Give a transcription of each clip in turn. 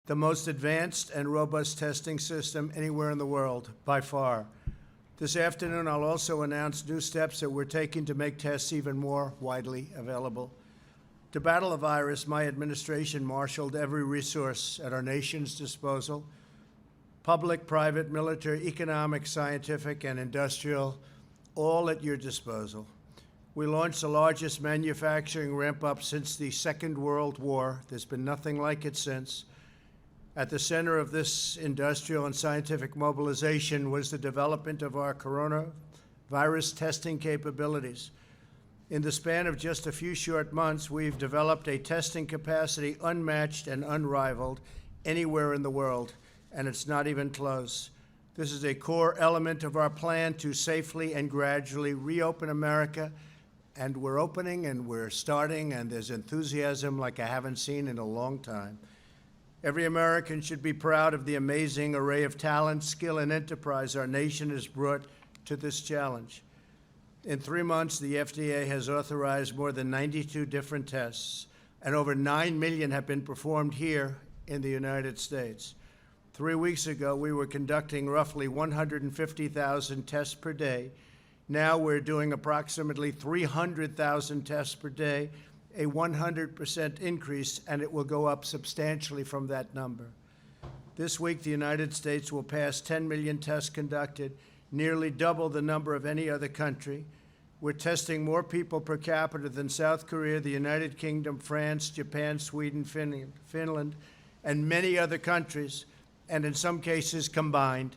the most advanced and robust testing system anywhere in the world, by far. This afternoon, I'll also announce new steps that we're taking to make tests even more widely available. To battle the virus, my administration marshaled every resource at our nation's disposal: public, private, military, economic, scientific, and industrial, all at your disposal. We launched the largest manufacturing ramp-up since the Second World War. There's been nothing like it since. At the center of this industrial and scientific mobilization was the development of our coronavirus testing capabilities. In the span of just a few short months, we've developed a testing capacity unmatched and unrivaled anywhere in the world, and it's not even close. This is a core element of our plan to safely and gradually reopen America, and we're opening and we're starting, and there's enthusiasm like I haven't seen in a long time. Every American should be proud of the amazing array of talent, skill, and enterprise our nation has brought to this challenge. In 3 months, the FDA has authorized more than 92 different tests, and over 9 million have been performed here in the United States. 3 weeks ago, we were conducting roughly 150,000 tests per day. Now we're doing approximately 300,000 tests per day, a 100% increase, and it will go up substantially from that number. This week, the United States will pass 10 million tests conducted, nearly double the number of any other country. We're testing more people per capita than South Korea, the United Kingdom, France, Japan, Sweden, Finland, and many other countries, and in some cases combined.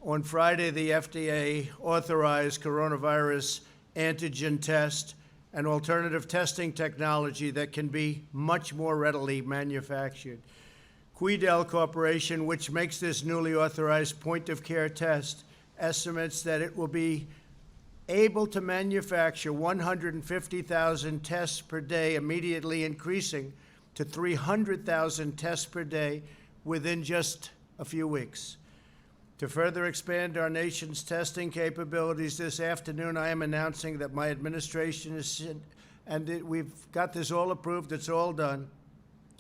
On Friday, the FDA authorized coronavirus antigen test, an alternative testing technology that can be much more readily manufactured. Quidel Corporation, which makes this newly authorized point-of-care test, estimates that it will be able to manufacture 150,000 tests per day, immediately increasing to 300,000 tests per day within just a few weeks. To further expand our nation's testing capabilities, this afternoon I am announcing that my administration we've got this all approved, it's all done,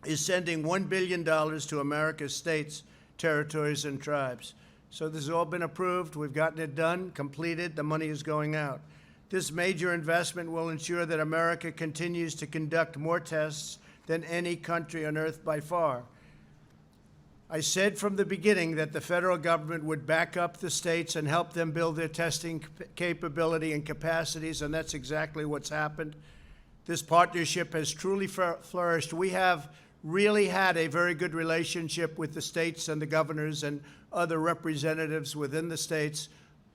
is sending $1 billion to America's states, territories, and tribes. So this has all been approved, we've gotten it done, completed, the money is going out. This major investment will ensure that America continues to conduct more tests than any country on earth by far. I said from the beginning that the federal government would back up the states and help them build their testing capability and capacities, and that's exactly what's happened. This partnership has truly flourished. We have really had a very good relationship with the states and the governors and other representatives within the states,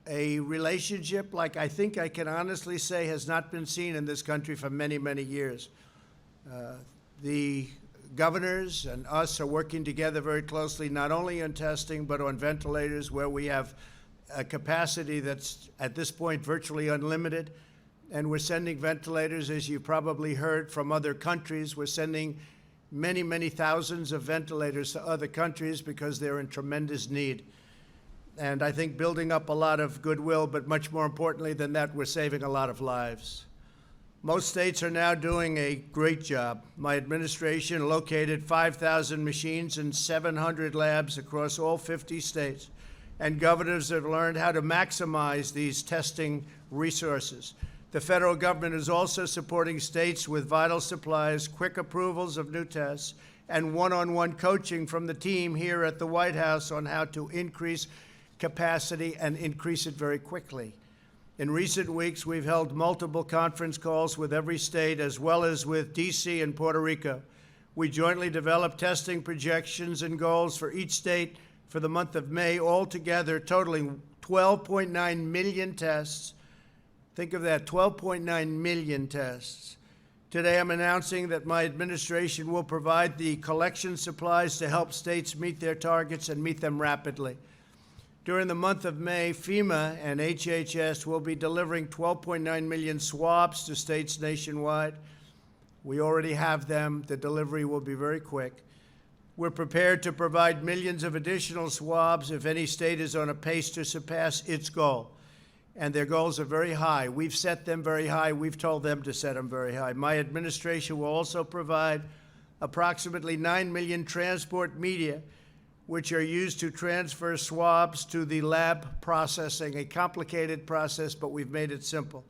a relationship like I think I can honestly say has not been seen in this country for many, many years. The governors and us are working together very closely, not only on testing, but on ventilators, where we have a capacity that's, at this point, virtually unlimited. And we're sending ventilators, as you probably heard, from other countries. We're sending many, many thousands of ventilators to other countries because they're in tremendous need. And I think building up a lot of goodwill, but much more importantly than that, we're saving a lot of lives. Most states are now doing a great job. My administration located 5,000 machines in 700 labs across all 50 states, and governors have learned how to maximize these testing resources. The federal government is also supporting states with vital supplies, quick approvals of new tests, and one-on-one coaching from the team here at the White House on how to increase capacity and increase it very quickly. In recent weeks, we've held multiple conference calls with every state, as well as with D.C. and Puerto Rico. We jointly developed testing projections and goals for each state for the month of May, altogether totaling 12.9 million tests. Think of that, 12.9 million tests. Today, I'm announcing that my administration will provide the collection supplies to help states meet their targets and meet them rapidly. During the month of May, FEMA and HHS will be delivering 12.9 million swabs to states nationwide. We already have them. The delivery will be very quick. We're prepared to provide millions of additional swabs if any state is on a pace to surpass its goal. And their goals are very high. We've set them very high. We've told them to set them very high. My administration will also provide approximately 9 million transport media, which are used to transfer swabs to the lab processing, a complicated process, but we've made it simple.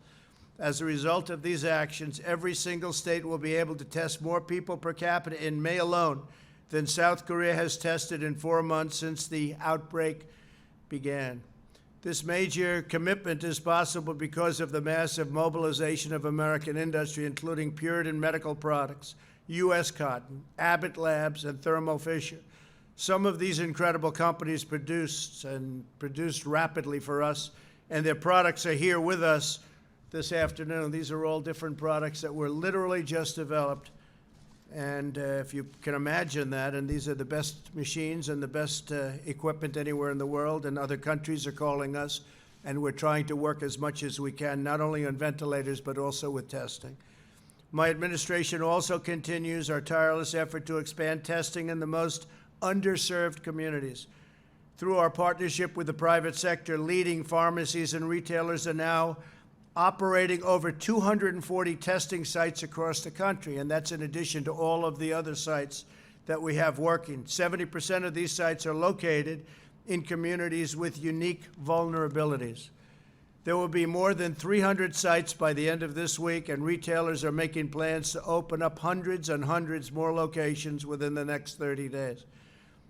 As a result of these actions, every single state will be able to test more people per capita in May alone than South Korea has tested in 4 months since the outbreak began. This major commitment is possible because of the massive mobilization of American industry, including Puritan Medical Products, U.S. Cotton, Abbott Labs, and Thermo Fisher. Some of these incredible companies produced rapidly for us, and their products are here with us this afternoon. These are all different products that were literally just developed. And if you can imagine that, and these are the best machines and the best equipment anywhere in the world, and other countries are calling us, and we're trying to work as much as we can, not only on ventilators, but also with testing. My administration also continues our tireless effort to expand testing in the most underserved communities. Through our partnership with the private sector, leading pharmacies and retailers are now operating over 240 testing sites across the country, and that's in addition to all of the other sites that we have working. 70% of these sites are located in communities with unique vulnerabilities. There will be more than 300 sites by the end of this week, and retailers are making plans to open up hundreds and hundreds more locations within the next 30 days.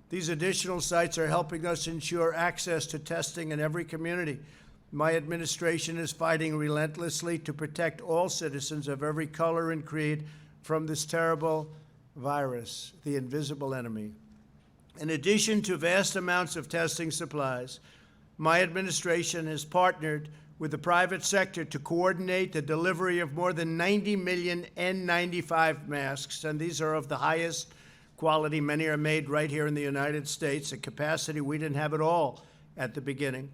These additional sites are helping us ensure access to testing in every community. My administration is fighting relentlessly to protect all citizens of every color and creed from this terrible virus, the invisible enemy. In addition to vast amounts of testing supplies, my administration has partnered with the private sector to coordinate the delivery of more than 90 million N95 masks, and these are of the highest quality. Many are made right here in the United States, a capacity we didn't have at all at the beginning.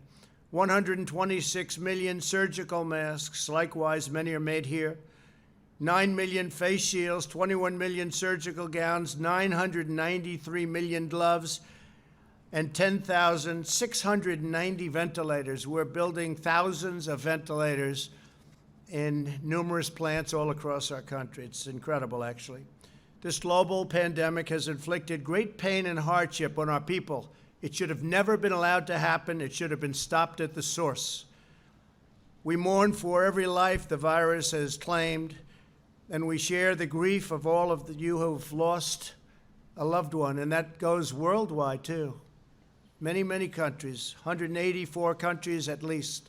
126 million surgical masks, likewise, many are made here. 9 million face shields, 21 million surgical gowns, 993 million gloves, and 10,690 ventilators. We're building thousands of ventilators in numerous plants all across our country. It's incredible, actually. This global pandemic has inflicted great pain and hardship on our people. It should have never been allowed to happen. It should have been stopped at the source. We mourn for every life the virus has claimed, and we share the grief of all of you who have lost a loved one, and that goes worldwide, too. Many, many countries, 184 countries at least.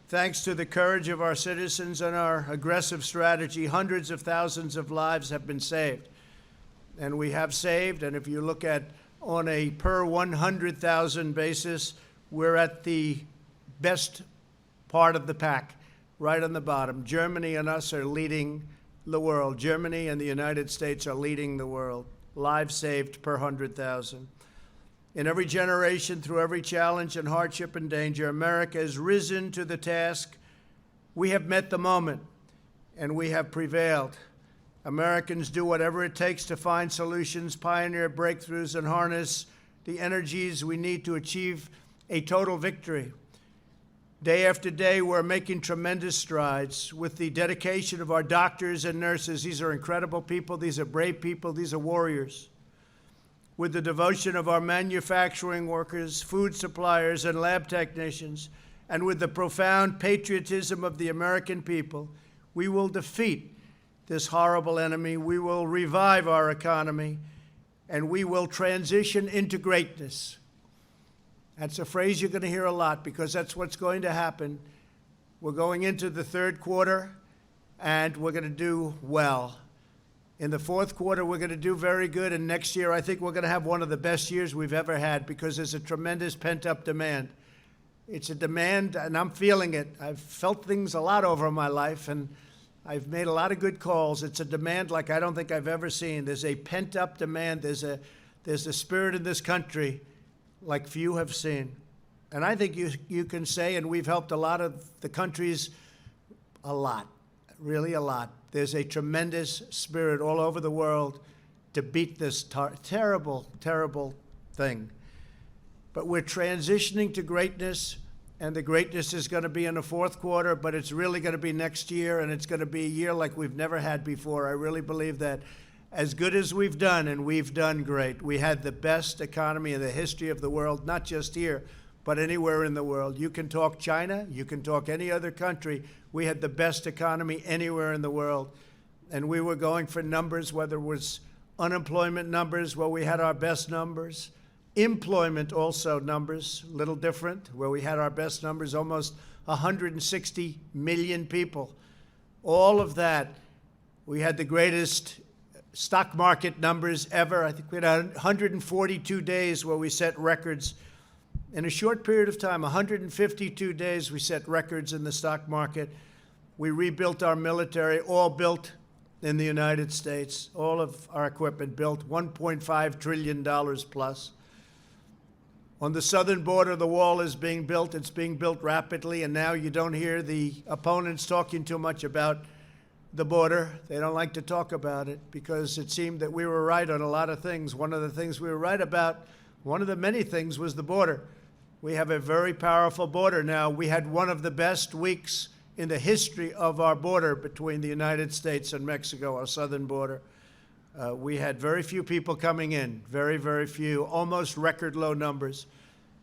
Thanks to the courage of our citizens and our aggressive strategy, hundreds of thousands of lives have been saved. And we have saved, and if you look at on a per 100,000 basis, we're at the best part of the pack, right on the bottom. Germany and us are leading the world. Germany and the United States are leading the world. Lives saved per 100,000. In every generation, through every challenge and hardship and danger, America has risen to the task. We have met the moment, and we have prevailed. Americans do whatever it takes to find solutions, pioneer breakthroughs, and harness the energies we need to achieve a total victory. Day after day, we're making tremendous strides with the dedication of our doctors and nurses. These are incredible people. These are brave people. These are warriors. With the devotion of our manufacturing workers, food suppliers, and lab technicians, and with the profound patriotism of the American people, we will defeat this horrible enemy. We will revive our economy, and we will transition into greatness. That's a phrase you're going to hear a lot because that's what's going to happen. We're going into the third quarter, and we're going to do well. In the fourth quarter, we're going to do very good, and next year I think we're going to have one of the best years we've ever had because there's a tremendous pent-up demand. It's a demand, and I'm feeling it. I've felt things a lot over my life, and I've made a lot of good calls. It's a demand like I don't think I've ever seen. There's a pent-up demand. There's a spirit in this country like few have seen. And I think you can say, and we've helped a lot of the countries a lot, really a lot. There's a tremendous spirit all over the world to beat this terrible, terrible thing. But we're transitioning to greatness, and the greatness is going to be in the fourth quarter, but it's really going to be next year, and it's going to be a year like we've never had before. I really believe that. as good as we've done, and we've done great. We had the best economy in the history of the world, not just here, but anywhere in the world. You can talk China, you can talk any other country. We had the best economy anywhere in the world. And we were going for numbers, whether it was unemployment numbers, where we had our best numbers. Employment also numbers, a little different, where we had our best numbers, almost 160 million people. All of that. We had the greatest stock market numbers ever. I think we had 142 days where we set records. In a short period of time, 152 days, we set records in the stock market. We rebuilt our military, all built in the United States. All of our equipment built, $1.5 trillion plus. On the southern border, the wall is being built. It's being built rapidly, and now you don't hear the opponents talking too much about the border. They don't like to talk about it because it seemed that we were right on a lot of things. One of the things we were right about, one of the many things, was the border. We have a very powerful border now. We had one of the best weeks in the history of our border between the United States and Mexico, our southern border. We had very few people coming in, very, very few, almost record low numbers.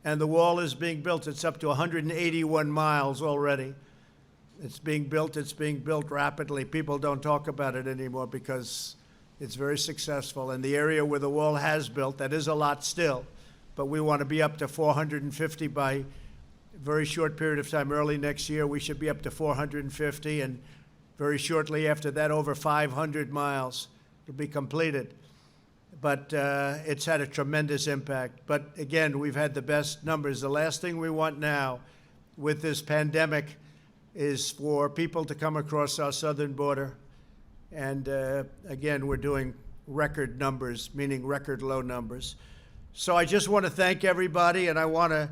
And the wall is being built. It's up to 181 miles already. It's being built rapidly. People don't talk about it anymore because it's very successful. And the area where the wall has built, that is a lot still, but we want to be up to 450 by a very short period of time. Early next year, we should be up to 450, and very shortly after that, over 500 miles to be completed. But it's had a tremendous impact. But again, we've had the best numbers. The last thing we want now with this pandemic is for people to come across our southern border. And again, we're doing record numbers, meaning record low numbers. So I just want to thank everybody, and I want to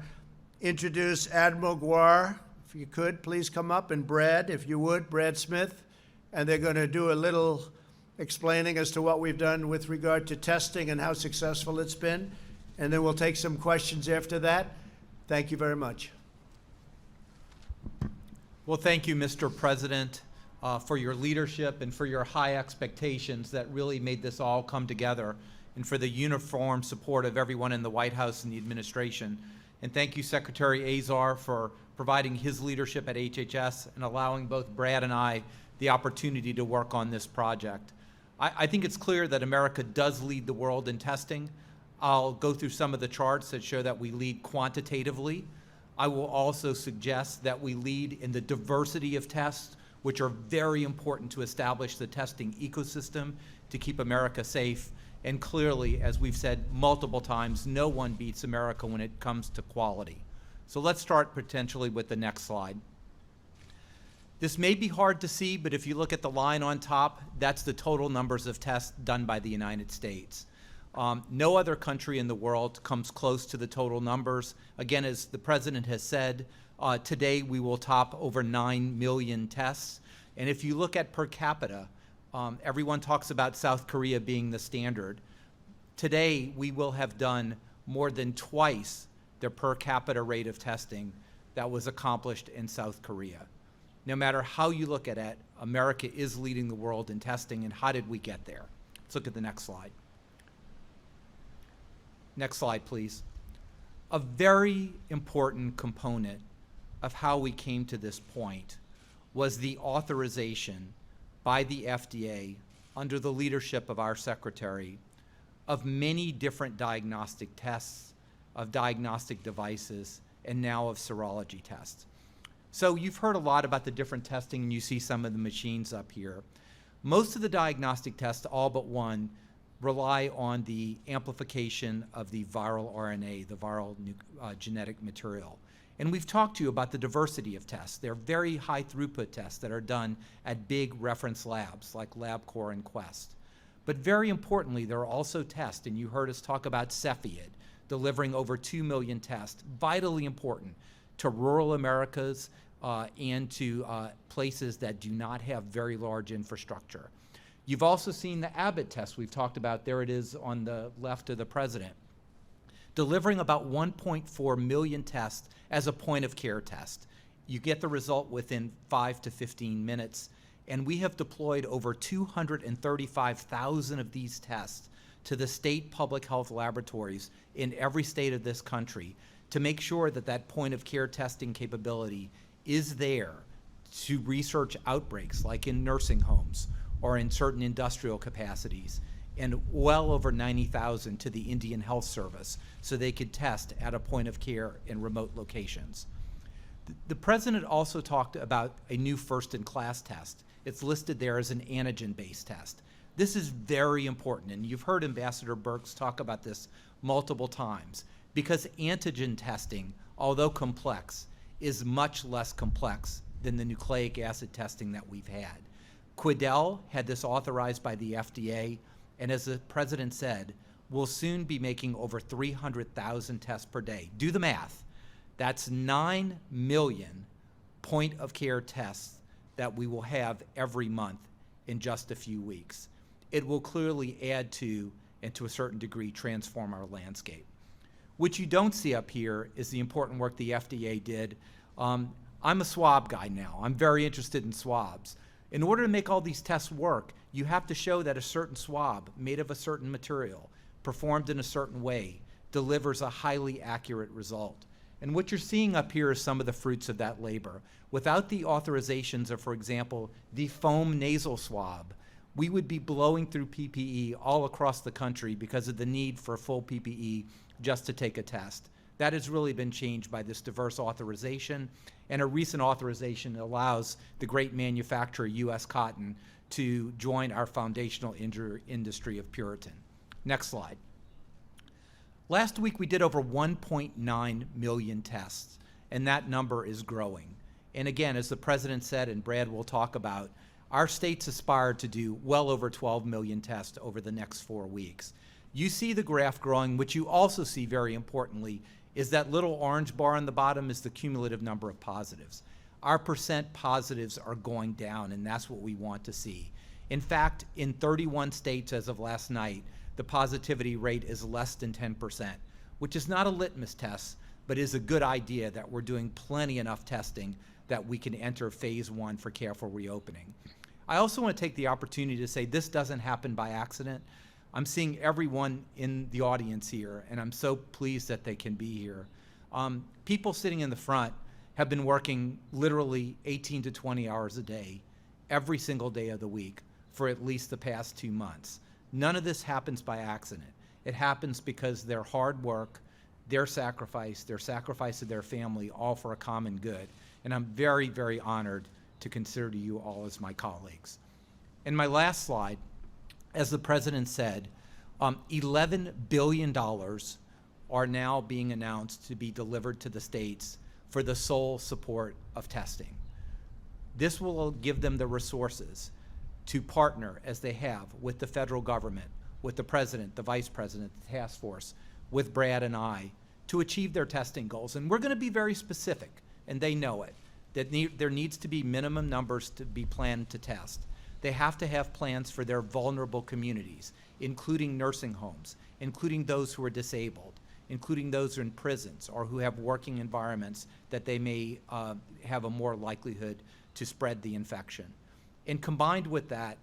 introduce Admiral Guar. If you could, please come up, and Brad, if you would, Brad Smith. And they're going to do a little explaining as to what we've done with regard to testing and how successful it's been. And then we'll take some questions after that. Thank you very much. Well, thank you, Mr. President, for your leadership and for your high expectations that really made this all come together, and for the uniform support of everyone in the White House and the administration. And thank you, Secretary Azar, for providing his leadership at HHS and allowing both Brad and I the opportunity to work on this project. I think it's clear that America does lead the world in testing. I'll go through some of the charts that show that we lead quantitatively. I will also suggest that we lead in the diversity of tests, which are very important to establish the testing ecosystem to keep America safe. And clearly, as we've said multiple times, no one beats America when it comes to quality. So let's start potentially with the next slide. This may be hard to see, but if you look at the line on top, that's the total numbers of tests done by the United States. No other country in the world comes close to the total numbers. Again, as the President has said, today we will top over 9 million tests. And if you look at per capita, everyone talks about South Korea being the standard. Today, we will have done more than twice the per capita rate of testing that was accomplished in South Korea. No matter how you look at it, America is leading the world in testing, and how did we get there? Let's look at the next slide. Next slide, please. A very important component of how we came to this point was the authorization by the FDA, under the leadership of our secretary, of many different diagnostic tests, of diagnostic devices, and now of serology tests. So you've heard a lot about the different testing, and you see some of the machines up here. Most of the diagnostic tests, all but one, rely on the amplification of the viral RNA, the viral genetic material. And we've talked to you about the diversity of tests. They're very high throughput tests that are done at big reference labs like LabCorp and Quest. But very importantly, there are also tests, and you heard us talk about Cepheid, delivering over 2 million tests, vitally important to rural Americas and to places that do not have very large infrastructure. You've also seen the Abbott test we've talked about. There it is on the left of the president, delivering about 1.4 million tests as a point of care test. You get the result within 5 to 15 minutes. And we have deployed over 235,000 of these tests to the state public health laboratories in every state of this country to make sure that that point of care testing capability is there to research outbreaks like in nursing homes or in certain industrial capacities, and well over 90,000 to the Indian Health Service so they could test at a point of care in remote locations. The president also talked about a new first-in-class test. It's listed there as an antigen-based test. This is very important, and you've heard Ambassador Birx talk about this multiple times, because antigen testing, although complex, is much less complex than the nucleic acid testing that we've had. Quidel had this authorized by the FDA, and as the president said, we'll soon be making over 300,000 tests per day. Do the math. That's 9 million point-of-care tests that we will have every month in just a few weeks. It will clearly add to, and to a certain degree, transform our landscape. What you don't see up here is the important work the FDA did. I'm a swab guy now. I'm very interested in swabs. In order to make all these tests work, you have to show that a certain swab made of a certain material, performed in a certain way, delivers a highly accurate result. And what you're seeing up here is some of the fruits of that labor. Without the authorizations of, for example, the foam nasal swab, we would be blowing through PPE all across the country because of the need for full PPE just to take a test. That has really been changed by this diverse authorization, and a recent authorization allows the great manufacturer, U.S. Cotton, to join our foundational industry of Puritan. Next slide. Last week we did over 1.9 million tests, and that number is growing. And again, as the president said, and Brad will talk about, our states aspire to do well over 12 million tests over the next 4 weeks. You see the graph growing. What you also see, very importantly, is that little orange bar on the bottom is the cumulative number of positives. Our percent positives are going down, and that's what we want to see. In fact, in 31 states as of last night, the positivity rate is less than 10%, which is not a litmus test, but is a good idea that we're doing plenty enough testing that we can enter phase 1 for careful reopening. I also want to take the opportunity to say this doesn't happen by accident. I'm seeing everyone in the audience here, and I'm so pleased that they can be here. People sitting in the front have been working literally 18 to 20 hours a day, every single day of the week, for at least the past 2 months. None of this happens by accident. It happens because their hard work, their sacrifice of their family, all for a common good. And I'm very, very honored to consider you all as my colleagues. And my last slide, as the president said, $11 billion are now being announced to be delivered to the states for the sole support of testing. This will give them the resources to partner, as they have, with the federal government, with the president, the vice president, the task force, with Brad and I, to achieve their testing goals. And we're going to be very specific, and they know it, that there needs to be minimum numbers to be planned to test. They have to have plans for their vulnerable communities, including nursing homes, including those who are disabled, including those who are in prisons or who have working environments that they may have a more likelihood to spread the infection. And combined with that,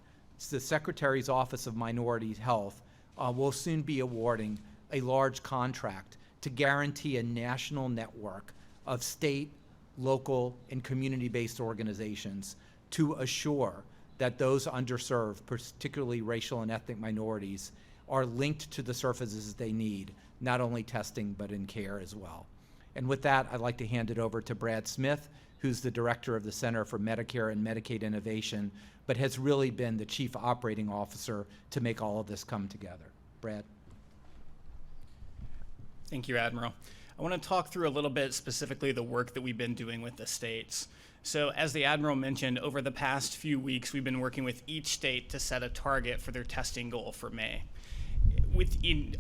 the Secretary's Office of Minority Health will soon be awarding a large contract to guarantee a national network of state, local, and community-based organizations to assure that those underserved, particularly racial and ethnic minorities, are linked to the services they need, not only testing, but in care as well. And with that, I'd like to hand it over to Brad Smith, who's the director of the Center for Medicare and Medicaid Innovation, but has really been the chief operating officer to make all of this come together. Brad. Thank you, Admiral. I want to talk through a little bit specifically the work that we've been doing with the states. So as the Admiral mentioned, over the past few weeks, we've been working with each state to set a target for their testing goal for May.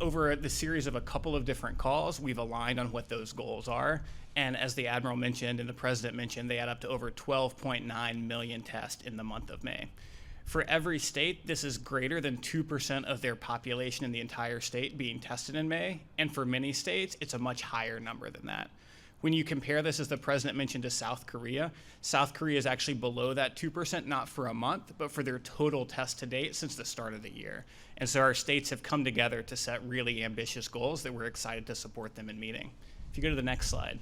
Over the series of a couple of different calls, we've aligned on what those goals are. And as the Admiral mentioned and the President mentioned, they add up to over 12.9 million tests in the month of May. For every state, this is greater than 2% of their population in the entire state being tested in May. And for many states, it's a much higher number than that. When you compare this, as the president mentioned, to South Korea is actually below that 2%, not for a month, but for their total test to date since the start of the year. And so our states have come together to set really ambitious goals that we're excited to support them in meeting. If you go to the next slide.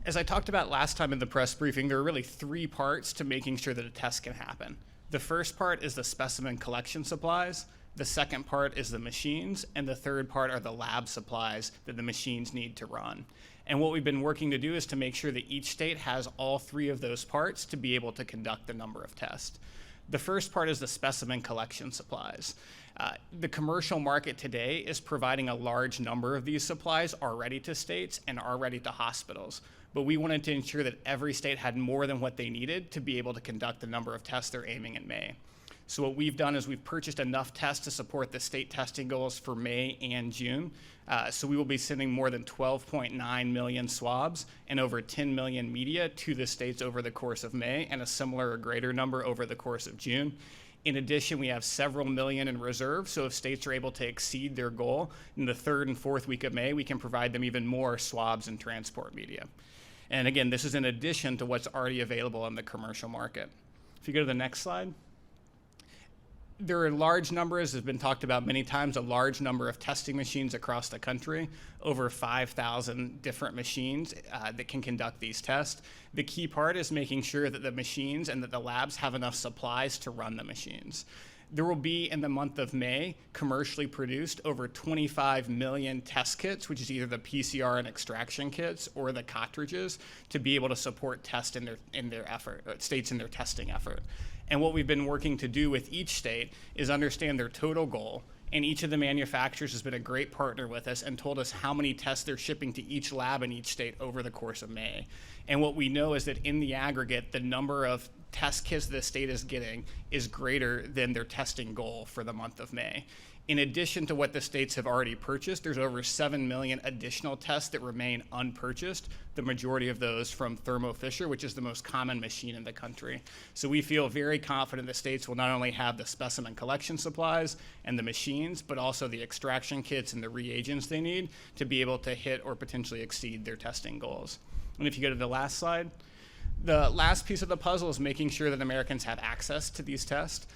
As I talked about last time in the press briefing, there are really 3 parts to making sure that a test can happen. The first part is the specimen collection supplies. The second part is the machines, and the third part are the lab supplies that the machines need to run. And what we've been working to do is to make sure that each state has all 3 of those parts to be able to conduct the number of tests. The first part is the specimen collection supplies. The commercial market today is providing a large number of these supplies already to states and already to hospitals. But we wanted to ensure that every state had more than what they needed to be able to conduct the number of tests they're aiming in May. So what we've done is we've purchased enough tests to support the state testing goals for May and June. So we will be sending more than 12.9 million swabs and over 10 million media to the states over the course of May, and a similar or greater number over the course of June. In addition, we have several million in reserve, so if states are able to exceed their goal in the 3rd and 4th week of May, we can provide them even more swabs and transport media. And again, this is in addition to what's already available in the commercial market. If you go to the next slide. There are large numbers, has been talked about many times, a large number of testing machines across the country, over 5,000 different machines that can conduct these tests. The key part is making sure that the machines and that the labs have enough supplies to run the machines. There will be, in the month of May, commercially produced over 25 million test kits, which is either the PCR and extraction kits or the cartridges, to be able to support tests in their effort, states in their testing effort. And what we've been working to do with each state is understand their total goal. And each of the manufacturers has been a great partner with us and told us how many tests they're shipping to each lab in each state over the course of May. And what we know is that in the aggregate, the number of test kits the state is getting is greater than their testing goal for the month of May. In addition to what the states have already purchased, there's over 7 million additional tests that remain unpurchased, the majority of those from Thermo Fisher, which is the most common machine in the country. So we feel very confident the states will not only have the specimen collection supplies and the machines, but also the extraction kits and the reagents they need to be able to hit or potentially exceed their testing goals. And if you go to the last slide. The last piece of the puzzle is making sure that Americans have access to these tests.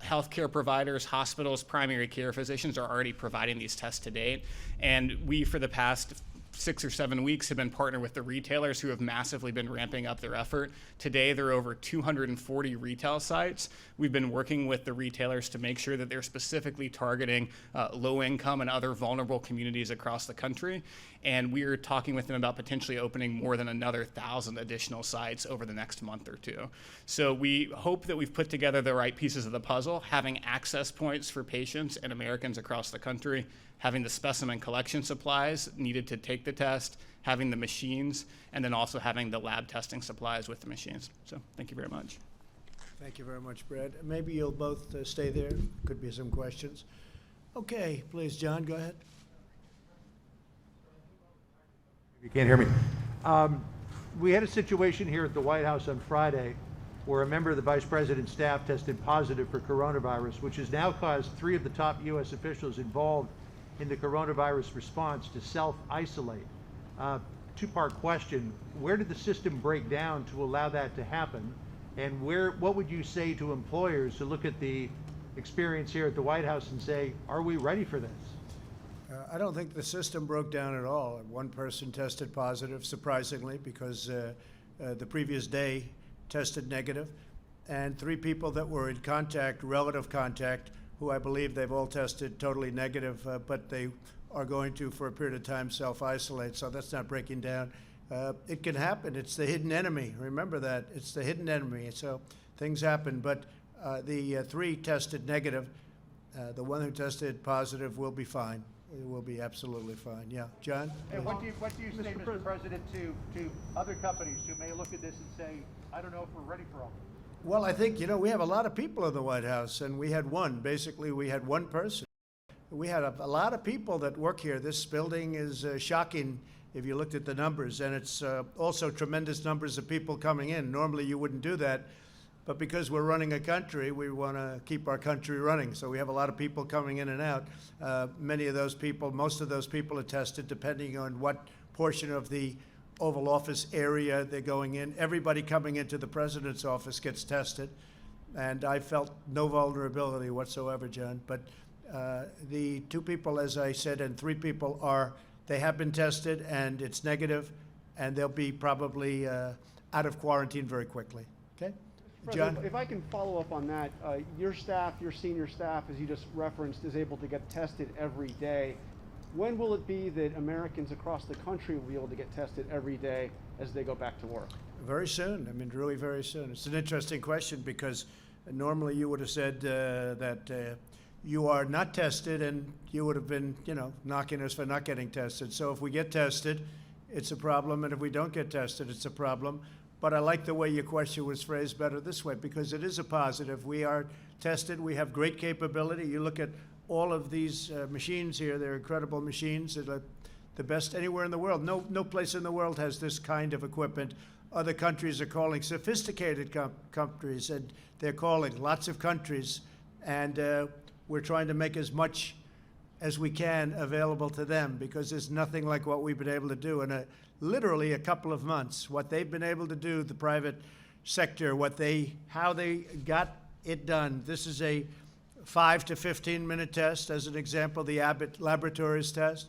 Healthcare providers, hospitals, primary care physicians are already providing these tests to date. And we, for the past 6 or 7 weeks, have been partnered with the retailers who have massively been ramping up their effort. Today, there are over 240 retail sites. We've been working with the retailers to make sure that they're specifically targeting low-income and other vulnerable communities across the country. And we are talking with them about potentially opening more than another 1,000 additional sites over the next month or 2. So we hope that we've put together the right pieces of the puzzle, having access points for patients and Americans across the country, having the specimen collection supplies needed to take the test, having the machines, and then also having the lab testing supplies with the machines. So thank you very much. Thank you very much, Brad. Maybe you'll both stay there. Could be some questions. Okay, please, John, go ahead. You can't hear me. We had a situation here at the White House on Friday where a member of the Vice President's staff tested positive for coronavirus, which has now caused 3 of the top U.S. officials involved in the coronavirus response to self-isolate. 2-part question: where did the system break down to allow that to happen? And what would you say to employers who look at the experience here at the White House and say, are we ready for this? I don't think the system broke down at all. One person tested positive, surprisingly, because the previous day tested negative, and 3 people that were in contact, relative contact, who I believe they've all tested totally negative, but they are going to, for a period of time, self-isolate, so that's not breaking down. It can happen. It's the hidden enemy. Remember that. It's the hidden enemy, so things happen, but the 3 tested negative. The one who tested positive will be fine. It will be absolutely fine. Yeah, John? And what do you say, Mr. President, to other companies who may look at this and say, I don't know if we're ready for all this? Well, I think, we have a lot of people in the White House, and we had basically we had one person. We had a lot of people that work here. This building is shocking if you looked at the numbers, and it's also tremendous numbers of people coming in. Normally you wouldn't do that, but because we're running a country, we want to keep our country running. So we have a lot of people coming in and out. Most of those people are tested depending on what portion of the Oval Office area they're going in. Everybody coming into the president's office gets tested, and I felt no vulnerability whatsoever, John. But the 2 people, as I said, and 3 people they have been tested, and it's negative, and they'll be probably out of quarantine very quickly. Okay? John? If I can follow up on that, your staff, your senior staff, as you just referenced, is able to get tested every day. When will it be that Americans across the country will be able to get tested every day as they go back to work? Very soon. I mean, really very soon. It's an interesting question because normally you would have said that you are not tested, and you would have been, knocking us for not getting tested. So if we get tested, it's a problem, and if we don't get tested, it's a problem. But I like the way your question was phrased better this way, because it is a positive. We are tested. We have great capability. You look at all of these machines here. They're incredible machines. They're the best anywhere in the world. No place in the world has this kind of equipment. Other countries are calling sophisticated countries, and they're calling lots of countries. And we're trying to make as much as we can available to them, because there's nothing like what we've been able to do in literally a couple of months. What they've been able to do, the private sector, how they got it done. This is a 5 to 15-minute test, as an example, the Abbott Laboratories test.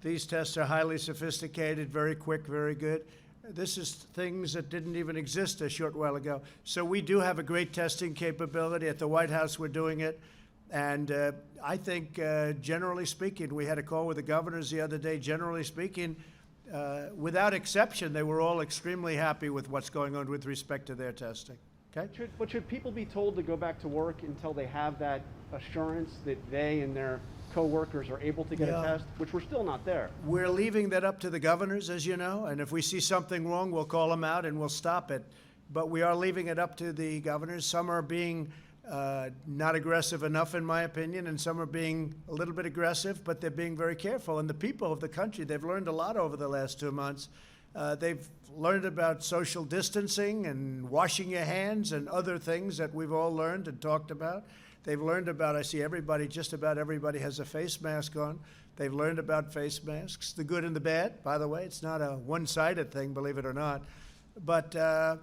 These tests are highly sophisticated, very quick, very good. This is things that didn't even exist a short while ago. So we do have a great testing capability. At the White House, we're doing it. And I think, generally speaking, we had a call with the governors the other day. Generally speaking, without exception, they were all extremely happy with what's going on with respect to their testing. Okay? But should people be told to go back to work until they have that assurance that they and their co-workers are able to get a test, which we're still not there? We're leaving that up to the governors, as you know, and if we see something wrong, we'll call them out and we'll stop it. But we are leaving it up to the governors. Some are being not aggressive enough, in my opinion, and some are being a little bit aggressive, but they're being very careful. And the people of the country, they've learned a lot over the last 2 months. They've learned about social distancing and washing your hands and other things that we've all learned and talked about. They've learned about, I see everybody, just about everybody has a face mask on. They've learned about face masks, the good and the bad, by the way. It's not a one-sided thing, believe it or not. But our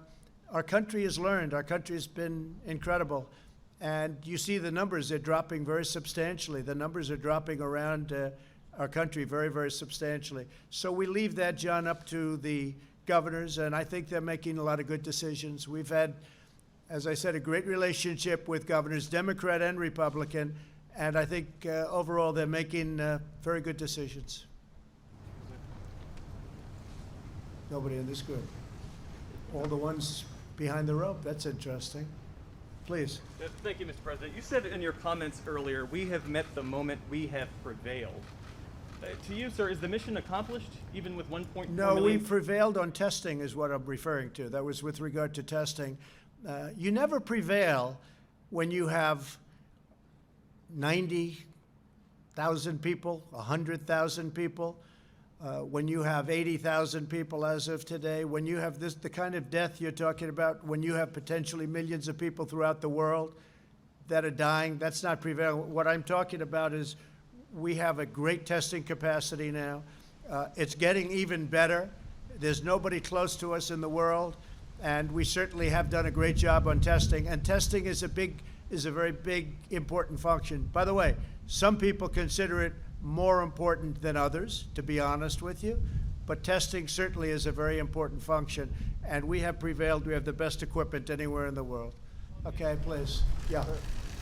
country has learned. Our country has been incredible. And you see the numbers, they're dropping very substantially. The numbers are dropping around our country very, very substantially. So we leave that, John, up to the governors, and I think they're making a lot of good decisions. We've had, as I said, a great relationship with governors, Democrat and Republican, and I think overall they're making very good decisions. Nobody in this group. All the ones behind the rope. That's interesting. Please. Thank you, Mr. President. You said in your comments earlier, we have met the moment, we have prevailed. To you, sir, is the mission accomplished, even with 1.4 No, million? we prevailed on testing is what I'm referring to. That was with regard to testing. You never prevail when you have 90,000 people, 100,000 people, when you have 80,000 people as of today, when you have the kind of death you're talking about, when you have potentially millions of people throughout the world that are dying. That's not prevailing. What I'm talking about is we have a great testing capacity now. It's getting even better. There's nobody close to us in the world, and we certainly have done a great job on testing. And testing is a very big, important function. By the way, some people consider it more important than others, to be honest with you. But testing certainly is a very important function, and we have prevailed. We have the best equipment anywhere in the world. Okay, please. Yeah,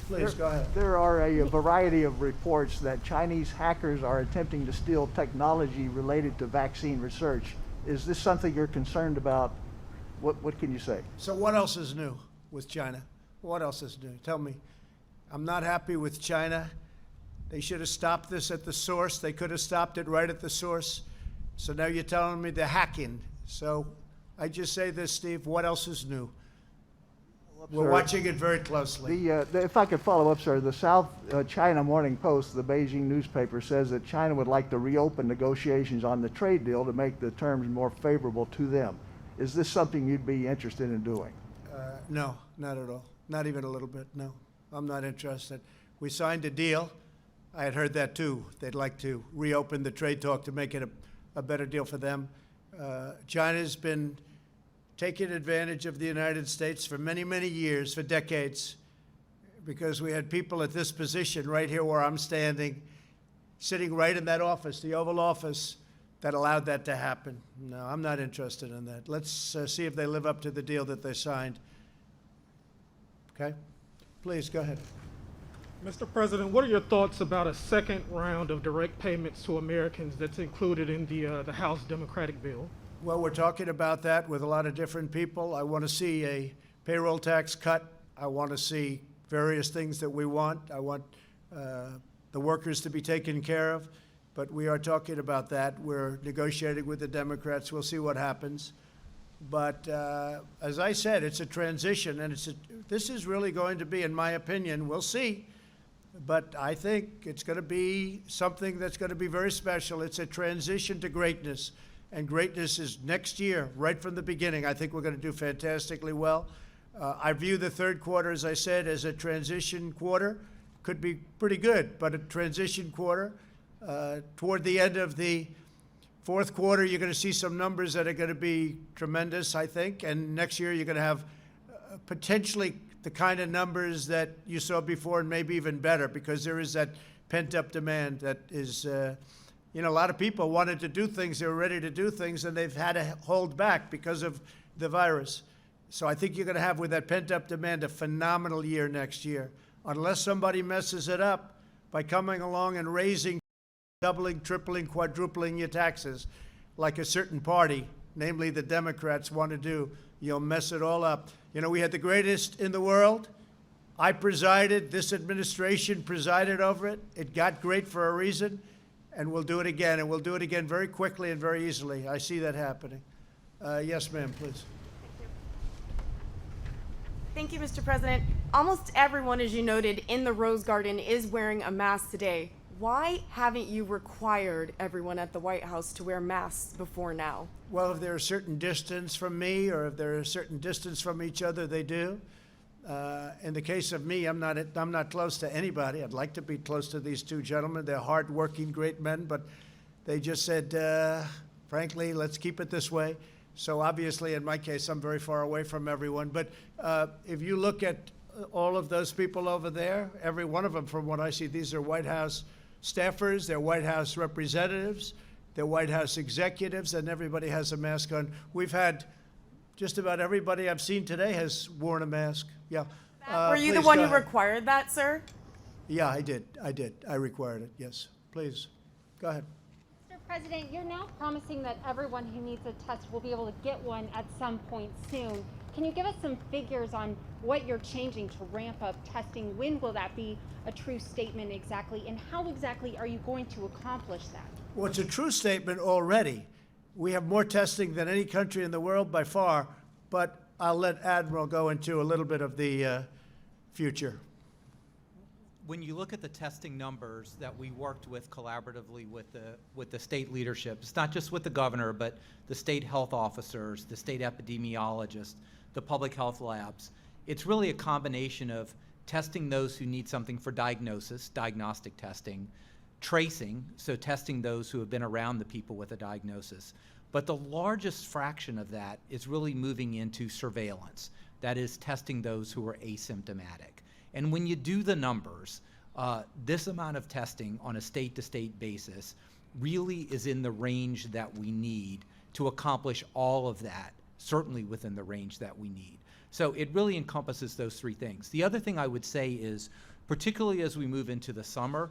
please, go ahead. There are a variety of reports that Chinese hackers are attempting to steal technology related to vaccine research. Is this something you're concerned about? What can you say? So what else is new with China? What else is new? Tell me. I'm not happy with China. They should have stopped this at the source. They could have stopped it right at the source. So now you're telling me they're hacking. So I just say this, Steve, what else is new? We're watching it very closely. If I could follow up, sir, the South China Morning Post, the Beijing newspaper, says that China would like to reopen negotiations on the trade deal to make the terms more favorable to them. Is this something you'd be interested in doing? No, not at all. Not even a little bit, no. I'm not interested. We signed a deal. I had heard that too. They'd like to reopen the trade talk to make it a better deal for them. China's been taking advantage of the United States for many, many years, for decades, because we had people at this position right here where I'm standing, sitting right in that office, the Oval Office, that allowed that to happen. No, I'm not interested in that. Let's see if they live up to the deal that they signed. Okay? Please, go ahead. Mr. President, what are your thoughts about a second round of direct payments to Americans that's included in the House Democratic bill? Well, we're talking about that with a lot of different people. I want to see a payroll tax cut. I want to see various things that we want. I want the workers to be taken care of. But we are talking about that. We're negotiating with the Democrats. We'll see what happens. But as I said, it's a transition, and this is really going to be, in my opinion, we'll see. But I think it's going to be something that's going to be very special. It's a transition to greatness. And greatness is next year, right from the beginning. I think we're going to do fantastically well. I view the third quarter, as I said, as a transition quarter. Could be pretty good, but a transition quarter. Toward the end of the fourth quarter, you're going to see some numbers that are going to be tremendous, I think. And next year, you're going to have potentially the kind of numbers that you saw before, and maybe even better, because there is that pent-up demand that is, you know, a lot of people wanted to do things, they were ready to do things, and they've had to hold back because of the virus. So I think you're going to have, with that pent-up demand, a phenomenal year next year, unless somebody messes it up by coming along and raising, doubling, tripling, quadrupling your taxes, like a certain party, namely the Democrats, want to do. You'll mess it all up. You know, we had the greatest in the world. I presided, this administration presided over it. It got great for a reason, and we'll do it again, and we'll do it again very quickly and very easily. I see that happening. Yes, ma'am, please. Thank you, Mr. President. Almost everyone, as you noted, in the Rose Garden is wearing a mask today. Why haven't you required everyone at the White House to wear masks before now? Well, if they're a certain distance from me, or if they're a certain distance from each other, they do. In the case of me, I'm not close to anybody. I'd like to be close to these two gentlemen. They're hard-working, great men, but they just said, frankly, let's keep it this way. So obviously, in my case, I'm very far away from everyone. But if you look at all of those people over there, every one of them, from what I see, these are White House staffers, they're White House representatives, they're White House executives, and everybody has a mask on. We've had just about everybody I've seen today has worn a mask. Yeah. Were you the Please, one go who ahead. required that, sir? Yeah, I did. I required it, yes. Please, go ahead. Mr. President, you're now promising that everyone who needs a test will be able to get one at some point soon. Can you give us some figures on what you're changing to ramp up testing? When will that be a true statement exactly? And how exactly are you going to accomplish that? Well, it's a true statement already. We have more testing than any country in the world by far, but I'll let Admiral go into a little bit of the future. When you look at the testing numbers that we worked with collaboratively with the state leadership, it's not just with the governor, but the state health officers, the state epidemiologists, the public health labs. It's really a combination of testing those who need something for diagnosis, diagnostic testing, tracing, so testing those who have been around the people with a diagnosis. But the largest fraction of that is really moving into surveillance, that is testing those who are asymptomatic. And when you do the numbers, this amount of testing on a state-to-state basis really is in the range that we need to accomplish all of that, certainly within the range that we need. So it really encompasses those three things. The other thing I would say is, particularly as we move into the summer,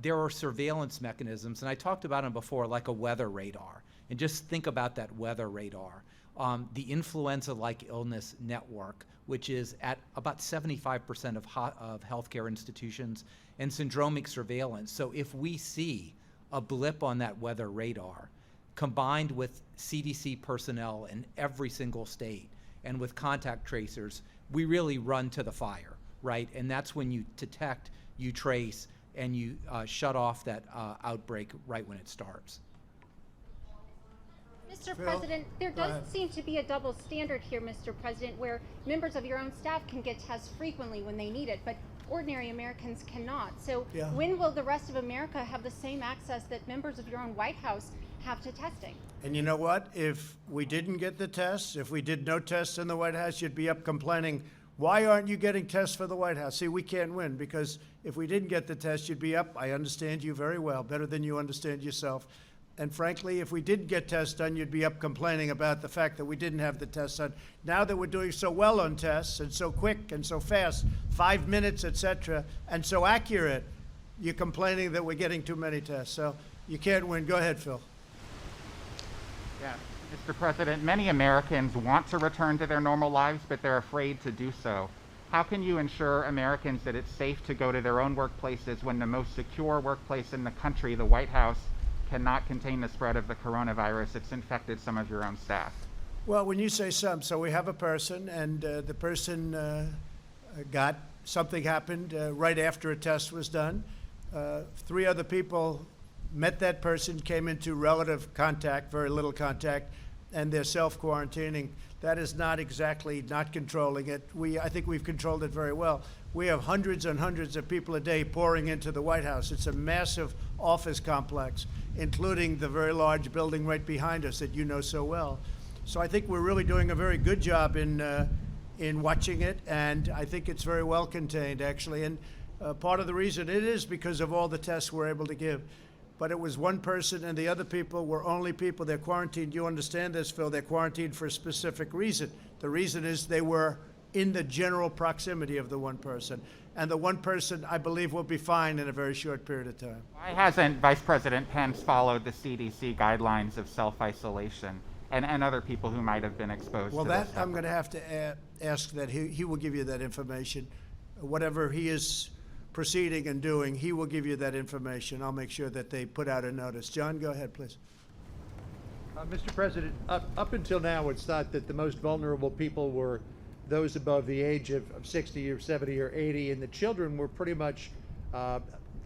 there are surveillance mechanisms, and I talked about them before, like a weather radar. And just think about that weather radar. The influenza-like illness network, which is at about 75% of healthcare institutions, and syndromic surveillance. So if we see a blip on that weather radar, combined with CDC personnel in every single state, and with contact tracers, we really run to the fire, right? And that's when you detect, you trace, and you shut off that outbreak right when it starts. Mr. Phil, President, there go does ahead. seem to be a double standard here, Mr. President, where members of your own staff can get tests frequently when they need it, but ordinary Americans cannot. So Yeah. when will the rest of America have the same access that members of your own White House have to testing. And you know what? If we didn't get the tests, if we did no tests in the White House, you'd be up complaining, why aren't you getting tests for the White House? See, we can't win, because if we didn't get the tests, you'd be up. I understand you very well, better than you understand yourself. And frankly, if we didn't get tests done, you'd be up complaining about the fact that we didn't have the tests done. Now that we're doing so well on tests, and so quick and so fast, 5 minutes, et cetera, and so accurate, you're complaining that we're getting too many tests. So you can't win. Go ahead, Phil. Yeah, Mr. President, many Americans want to return to their normal lives, but they're afraid to do so. How can you ensure Americans that it's safe to go to their own workplaces when the most secure workplace in the country, the White House, cannot contain the spread of the coronavirus that's infected some of your own staff? Well, when you say some, so we have a person, and the person got something happened right after a test was done. 3 other people met that person, came into relative contact, very little contact, and they're self-quarantining. That is not exactly not controlling it. I think we've controlled it very well. We have hundreds and hundreds of people a day pouring into the White House. It's a massive office complex, including the very large building right behind us that you know so well. So I think we're really doing a very good job in watching it, and I think it's very well contained, actually. And part of the reason it is because of all the tests we're able to give. But it was one person, and the other people were only people. They're quarantined. You understand this, Phil. They're quarantined for a specific reason. The reason is they were in the general proximity of the one person. And the one person, I believe, will be fine in a very short period of time. Why hasn't Vice President Pence followed the CDC guidelines of self-isolation and other people who might have been exposed Well, to that this? I'm going to have to ask that. He will give you that information. Whatever he is proceeding and doing, he will give you that information. I'll make sure that they put out a notice. John, go ahead, please. Mr. President, up until now, it's thought that the most vulnerable people were those above the age of 60 or 70 or 80, and the children were pretty much, I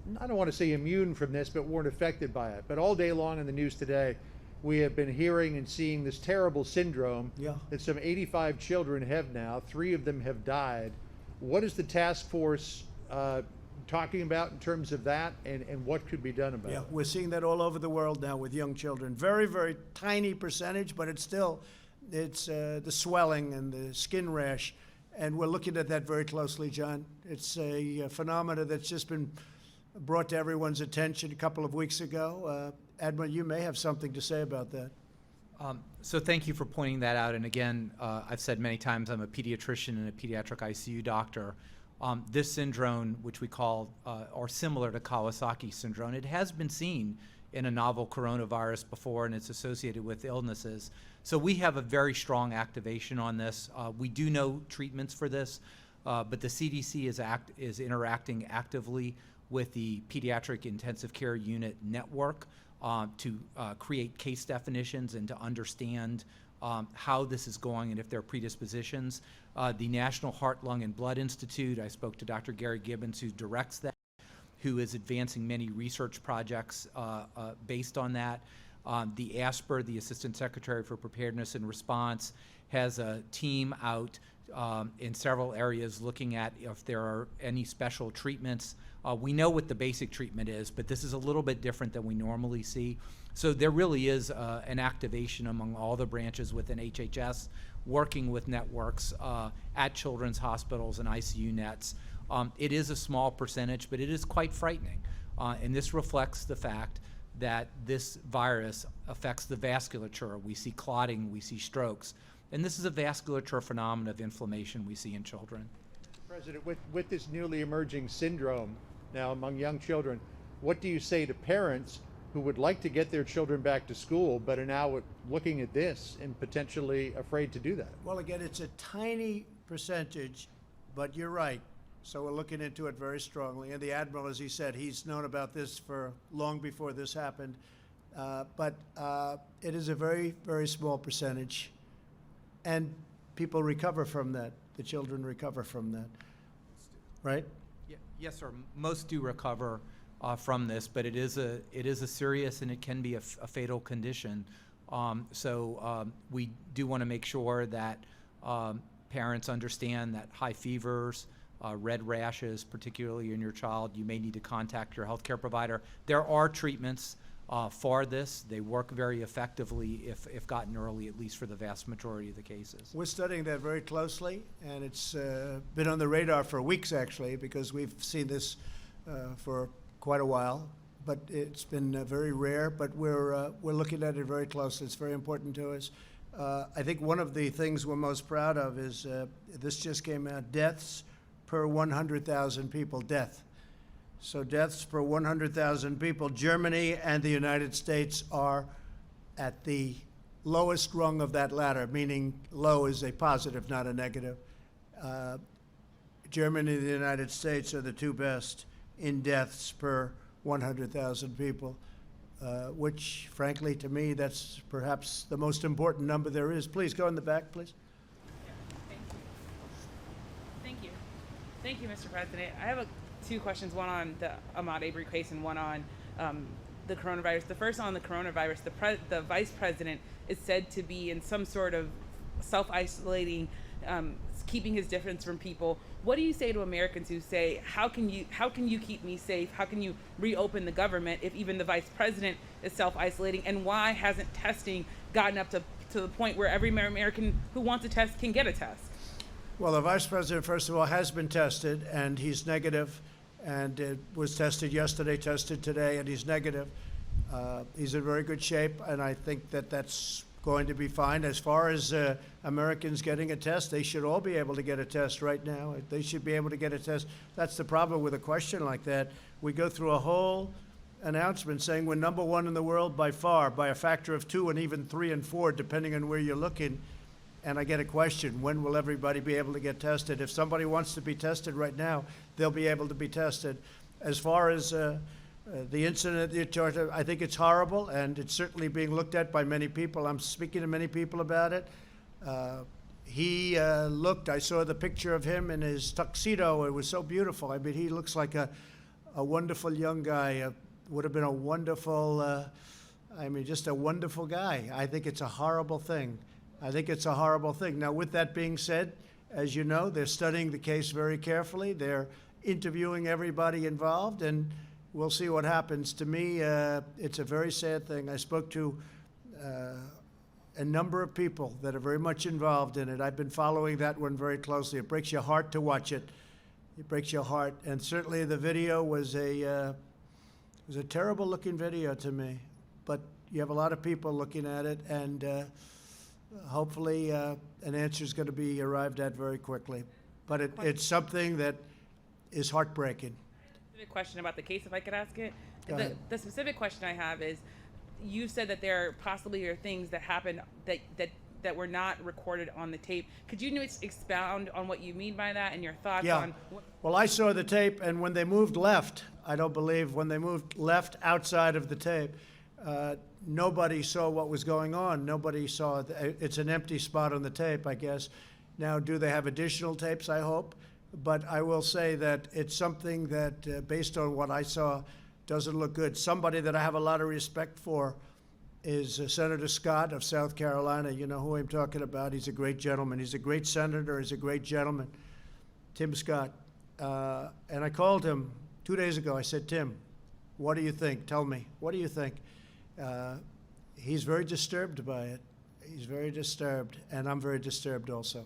don't want to say immune from this, but weren't affected by it. But all day long in the news today, we have been hearing and seeing this terrible syndrome that some 85 children have now. 3 of them have died. What is the task force talking about in terms of that, and what could be done about it? We're seeing that all over the world now with young children. Very, very tiny percentage, but it's still, it's the swelling and the skin rash, and we're looking at that very closely, John. It's a phenomena that's just been brought to everyone's attention a couple of weeks ago. Admiral, you may have something to say about that. So thank you for pointing that out. And again, I've said many times I'm a pediatrician and a pediatric ICU doctor. This syndrome, which we call, or similar to Kawasaki syndrome, it has been seen in a novel coronavirus before, and it's associated with illnesses. So we have a very strong activation on this. We do know treatments for this, but the CDC is interacting actively with the Pediatric Intensive Care Unit network to create case definitions and to understand how this is going and if there are predispositions. The National Heart, Lung, and Blood Institute, I spoke to Dr. Gary Gibbons, who directs that, who is advancing many research projects based on that. The ASPR, the Assistant Secretary for Preparedness and Response, has a team out in several areas looking at if there are any special treatments. We know what the basic treatment is, but this is a little bit different than we normally see. So there really is an activation among all the branches within HHS, working with networks at children's hospitals and ICU nets. It is a small percentage, but it is quite frightening. And this reflects the fact that this virus affects the vasculature. We see clotting, we see strokes. And this is a vasculature phenomenon of inflammation we see in children. President, with this newly emerging syndrome now among young children, what do you say to parents who would like to get their children back to school but are now looking at this and potentially afraid to do that? Well, again, it's a tiny percentage, but you're right. So we're looking into it very strongly. And the Admiral, as he said, he's known about this for long before this happened. But it is a very, very small percentage. And people recover from that. The children recover from that, right? Yes, sir. Most do recover from this, but it is a serious and it can be a fatal condition. So we do want to make sure that parents understand that high fevers, red rashes, particularly in your child, you may need to contact your healthcare provider. There are treatments for this. They work very effectively if gotten early, at least for the vast majority of the cases. We're studying that very closely, and it's been on the radar for weeks, actually, because we've seen this for quite a while. But it's been very rare, but we're looking at it very closely. It's very important to us. I think one of the things we're most proud of is this just came out, deaths per 100,000 people, death. So deaths per 100,000 people, Germany and the United States are at the lowest rung of that ladder, meaning low is a positive, not a negative. Germany and the United States are the two best in deaths per 100,000 people, which, frankly, to me, that's perhaps the most important number there is. Please go in the back, please. Thank you. Thank you, Mr. President. I have two questions, one on the Ahmaud Arbery case and one on the coronavirus. The first on the coronavirus, the vice president is said to be in some sort of self-isolating, keeping his distance from people. What do you say to Americans who say, how can you keep me safe? How can you reopen the government if even the vice president is self-isolating? And why hasn't testing gotten up to the point where every American who wants a test can get a test? Well, the vice president, first of all, has been tested, and he's negative, and it was tested yesterday, tested today, and he's negative. He's in very good shape, and I think that that's going to be fine. As far as Americans getting a test, they should all be able to get a test right now. They should be able to get a test. That's the problem with a question like that. We go through a whole announcement saying we're number one in the world by far, by a factor of 2 and even 3 and 4, depending on where you're looking. And I get a question, when will everybody be able to get tested? If somebody wants to be tested right now, they'll be able to be tested. As far as the incident, I think it's horrible, and it's certainly being looked at by many people. I'm speaking to many people about it. I saw the picture of him in his tuxedo. It was so beautiful. I mean, he looks like a wonderful young guy. Would have been a wonderful, just a wonderful guy. I think it's a horrible thing. Now, with that being said, as you know, they're studying the case very carefully. They're interviewing everybody involved, and we'll see what happens. To me, it's a very sad thing. I spoke to a number of people that are very much involved in it. I've been following that one very closely. It breaks your heart to watch it. It breaks your heart. And certainly the video was a terrible-looking video to me. But you have a lot of people looking at it, and hopefully an answer is going to be arrived at very quickly. But it's something that is heartbreaking. Specific question about the case, if I could ask it. Go ahead. The specific question I have is, you said that there possibly are things that happened that were not recorded on the tape. Could you expound on what you mean by that and your thoughts on? Well, I saw the tape, and when they moved left, when they moved left outside of the tape, nobody saw what was going on. Nobody saw it. It's an empty spot on the tape, I guess. Now, do they have additional tapes? I hope. But I will say that it's something that, based on what I saw, doesn't look good. Somebody that I have a lot of respect for is Senator Scott of South Carolina. You know who I'm talking about. He's a great gentleman. He's a great senator. He's a great gentleman, Tim Scott. And I called him 2 days ago. I said, Tim, what do you think? Tell me. What do you think? He's very disturbed by it. He's very disturbed, and I'm very disturbed also.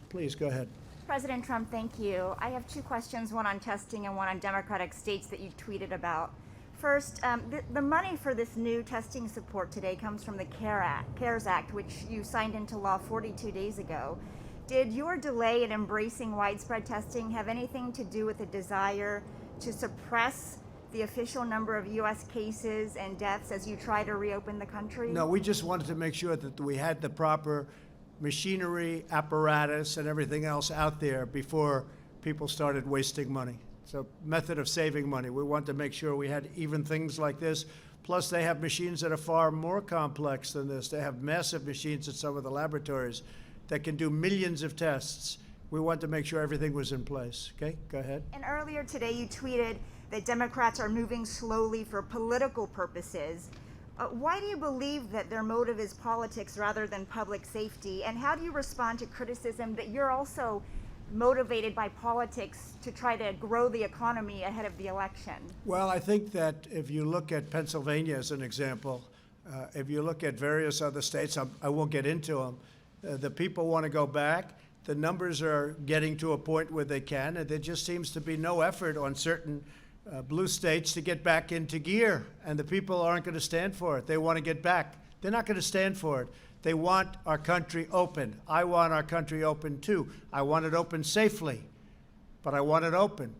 Please, go ahead. President Trump, thank you. I have two questions, one on testing and one on Democratic states that you tweeted about. First, the money for this new testing support today comes from the CARES Act, which you signed into law 42 days ago. Did your delay in embracing widespread testing have anything to do with a desire to suppress the official number of U.S. cases and deaths as you try to reopen the country? No, we just wanted to make sure that we had the proper machinery, apparatus, and everything else out there before people started wasting money. So, method of saving money. We want to make sure we had even things like this. Plus, they have machines that are far more complex than this. They have massive machines at some of the laboratories that can do millions of tests. We want to make sure everything was in place. Okay, go ahead. And earlier today, you tweeted that Democrats are moving slowly for political purposes. Why do you believe that their motive is politics rather than public safety? And how do you respond to criticism that you're also motivated by politics to try to grow the economy ahead of the election? Well, I think that if you look at Pennsylvania as an example, if you look at various other states, I won't get into them, the people want to go back. The numbers are getting to a point where they can, and there just seems to be no effort on certain blue states to get back into gear, and the people aren't going to stand for it. They want to get back. They're not going to stand for it. They want our country open. I want our country open too. I want it open safely, but I want it open.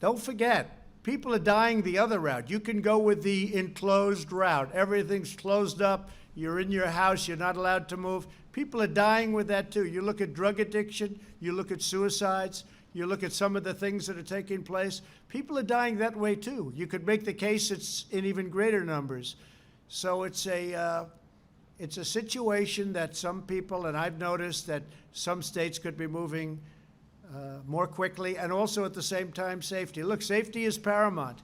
Don't forget, people are dying the other route. You can go with the enclosed route. Everything's closed up. You're in your house. You're not allowed to move. People are dying with that too. You look at drug addiction. You look at suicides. You look at some of the things that are taking place. People are dying that way too. You could make the case it's in even greater numbers. So it's a situation that some people, and I've noticed that some states could be moving more quickly, and also at the same time safety. Look, safety is paramount,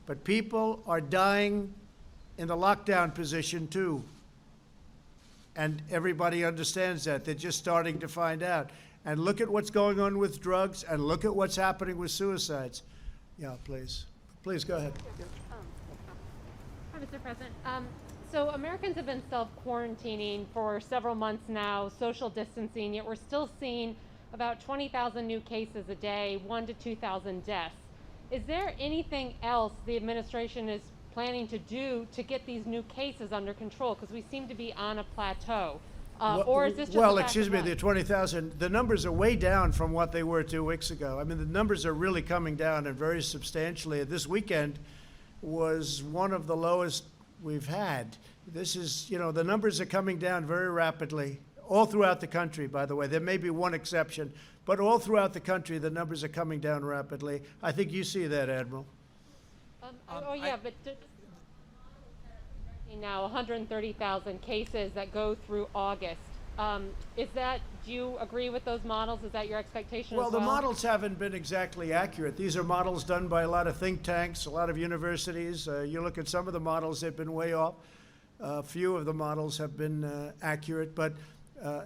but people are dying in the lockdown position too. And everybody understands that. They're just starting to find out. And look at what's going on with drugs, and look at what's happening with suicides. Yeah, please. Please go ahead. Hi, Mr. President. So Americans have been self-quarantining for several months now, social distancing, yet we're still seeing about 20,000 new cases a day, 1,000 to 2,000 deaths. Is there anything else the administration is planning to do to get these new cases under control? Because we seem to be on a plateau. Or is this just well, excuse me, the 20,000, the numbers are way down from what they were 2 weeks ago. I mean, the numbers are really coming down, and very substantially. This weekend was one of the lowest we've had. This is, you know, the numbers are coming down very rapidly, all throughout the country, by the way. There may be one exception, but all throughout the country, the numbers are coming down rapidly. I think you see that, Admiral. But now 130,000 cases that go through August. Is that, do you agree with those models? Is that your expectation Well, as well? the models haven't been exactly accurate. These are models done by a lot of think tanks, a lot of universities. You look at some of the models, they've been way off. A few of the models have been accurate, but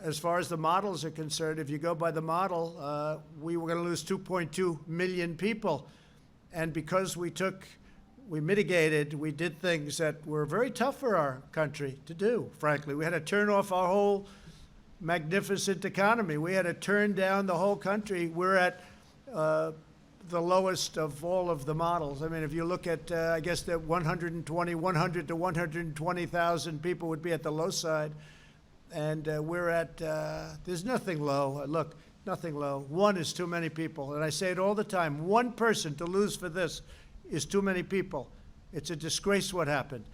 as far as the models are concerned, if you go by the model, we were going to lose 2.2 million people. And because we mitigated, we did things that were very tough for our country to do, frankly. We had to turn off our whole magnificent economy. We had to turn down the whole country. We're at the lowest of all of the models. I mean, if you look at, I guess that 100 to 120,000 people would be at the low side. And we're at, there's nothing low. Look, nothing low. One is too many people. And I say it all the time. One person to lose for this is too many people. It's a disgrace what happened.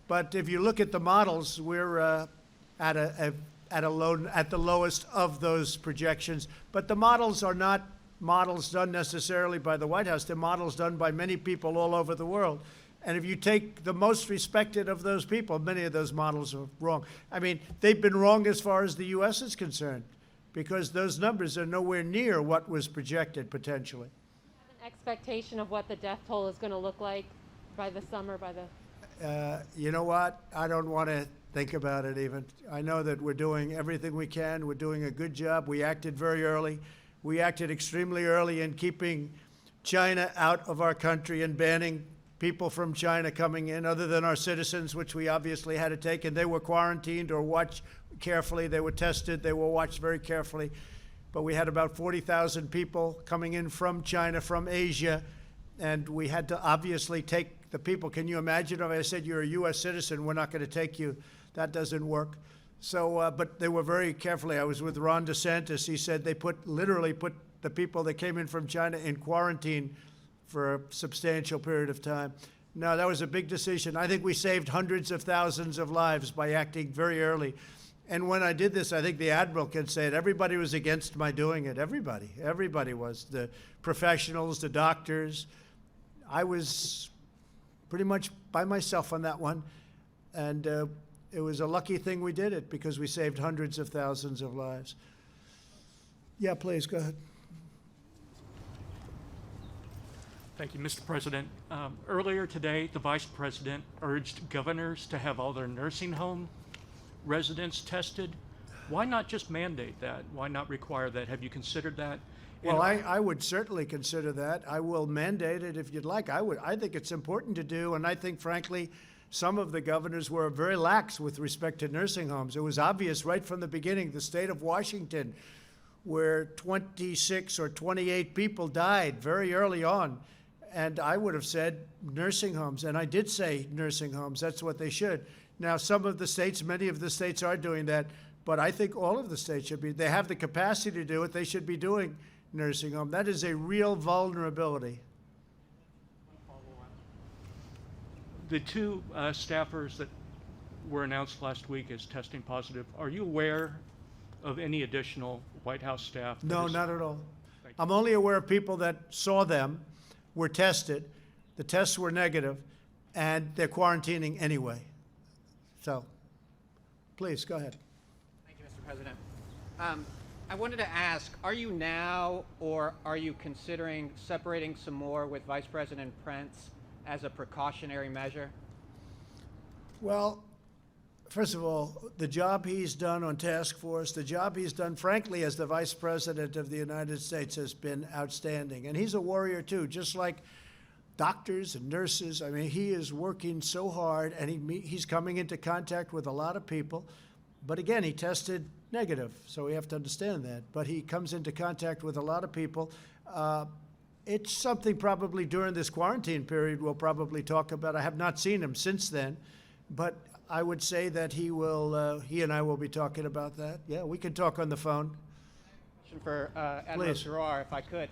But if you look at the models, we're at the lowest of those projections. But the models are not models done necessarily by the White House. They're models done by many people all over the world. And if you take the most respected of those people, many of those models are wrong. I mean, they've been wrong as far as the U.S. is concerned, because those numbers are nowhere near what was projected potentially. Expectation of what the death toll is going to look like by the summer, by the... You know what? I don't want to think about it even. I know that we're doing everything we can. We're doing a good job. We acted very early. We acted extremely early in keeping China out of our country and banning people from China coming in, other than our citizens, which we obviously had to take, and they were quarantined or watched carefully. They were tested. They were watched very carefully. But we had about 40,000 people coming in from China, from Asia, and we had to obviously take the people. Can you imagine if I said you're a U.S. citizen, we're not going to take you? That doesn't work. So, but they were very carefully. I was with Ron DeSantis. He said they literally put the people that came in from China in quarantine for a substantial period of time. No, that was a big decision. I think we saved hundreds of thousands of lives by acting very early. And when I did this, I think the Admiral can say it, everybody was against my doing it. Everybody was. The professionals, the doctors. I was pretty much by myself on that one. And it was a lucky thing we did it, because we saved hundreds of thousands of lives. Yeah, please, go ahead. Thank you, Mr. President. Earlier today, the Vice President urged governors to have all their nursing home residents tested. Why not just mandate that? Why not require that? Have you considered that? Well, I would certainly consider that. I will mandate it if you'd like. I think it's important to do, and I think, frankly, some of the governors were very lax with respect to nursing homes. It was obvious right from the beginning. The state of Washington, where 26 or 28 people died very early on, and I would have said nursing homes, and I did say nursing homes. That's what they should. Now, some of the states, many of the states are doing that, but I think all of the states should be. They have the capacity to do it. They should be doing nursing home. That is a real vulnerability. The two staffers that were announced last week as testing positive, are you aware of any additional White House staff? No, not at all. I'm only aware of people that saw them, were tested, the tests were negative, and they're quarantining anyway. So, please, go ahead. Thank you, Mr. President. I wanted to ask, are you now or are you considering separating some more with Vice President Pence as a precautionary measure? Well, first of all, the job he's done on task force, the job he's done, frankly, as the Vice President of the United States has been outstanding. And he's a warrior, too, just like doctors and nurses. I mean, he is working so hard, and he's coming into contact with a lot of people. But again, he tested negative, so we have to understand that. But he comes into contact with a lot of people. It's something probably during this quarantine period we'll probably talk about. I have not seen him since then, but I would say that he and I will be talking about that. Yeah, we can talk on the phone. Question for Admiral Giroir, if I could.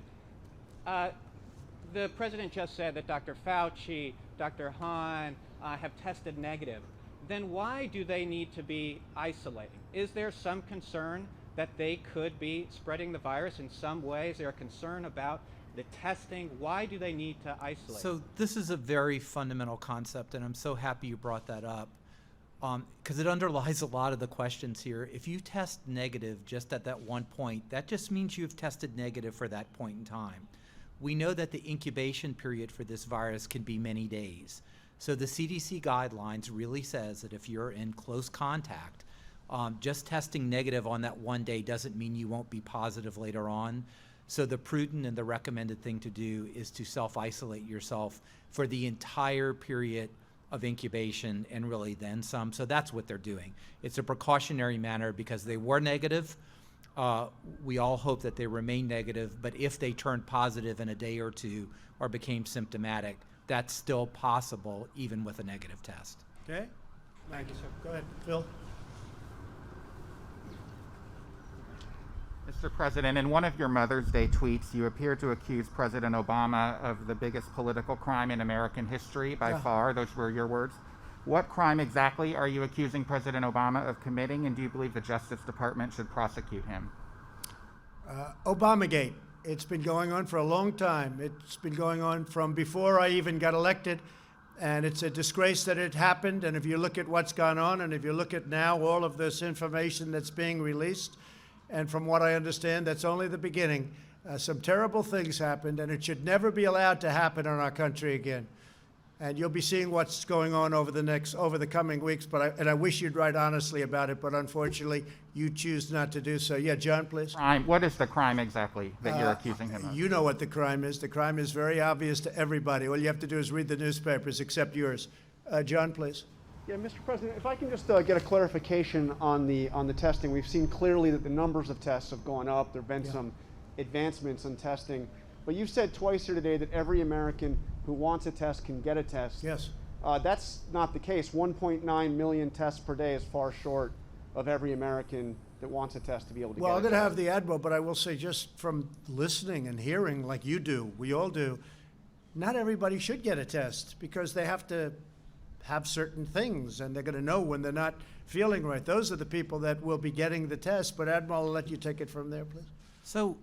The President just said that Dr. Fauci, Dr. Hahn have tested negative. Then why do they need to be isolating? Is there some concern that they could be spreading the virus in some way? Is there a concern about the testing? Why do they need to isolate? So this is a very fundamental concept, and I'm so happy you brought that up, because it underlies a lot of the questions here. If you test negative just at that one point, that just means you've tested negative for that point in time. We know that the incubation period for this virus can be many days. So the CDC guidelines really says that if you're in close contact, just testing negative on that one day doesn't mean you won't be positive later on. So the prudent and the recommended thing to do is to self-isolate yourself for the entire period of incubation and really then some. So that's what they're doing. It's a precautionary manner because they were negative. We all hope that they remain negative, but if they turned positive in a day or two or became symptomatic, that's still possible even with a negative test. Okay? Thank you, sir. Go ahead, Phil. Mr. President, in one of your Mother's Day tweets, you appear to accuse President Obama of the biggest political crime in American history by far. Those were your words. What crime exactly are you accusing President Obama of committing, and do you believe the Justice Department should prosecute him? Obamagate. It's been going on for a long time. It's been going on from before I even got elected, and it's a disgrace that it happened. And if you look at what's gone on, and if you look at now all of this information that's being released, and from what I understand, that's only the beginning. Some terrible things happened, and it should never be allowed to happen in our country again. And you'll be seeing what's going on over the coming weeks. And I wish you'd write honestly about it, but unfortunately, you choose not to do so. Yeah, John, please. What is the crime exactly that you're accusing him of? You know what the crime is. The crime is very obvious to everybody. All you have to do is read the newspapers, except yours. John, please. Yeah, Mr. President, if I can just get a clarification on the testing. We've seen clearly that the numbers of tests have gone up. There have been some advancements in testing. But you've said twice here today that every American who wants a test can get a test. Yes. That's not the case. 1.9 million tests per day is far short of every American that wants a test to be able to get it. Well, I'm going to have the Admiral, but I will say just from listening and hearing like you do, we all do, not everybody should get a test because they have to have certain things and they're going to know when they're not feeling right. Those are the people that will be getting the test. But Admiral, I'll let you take it from there, please. So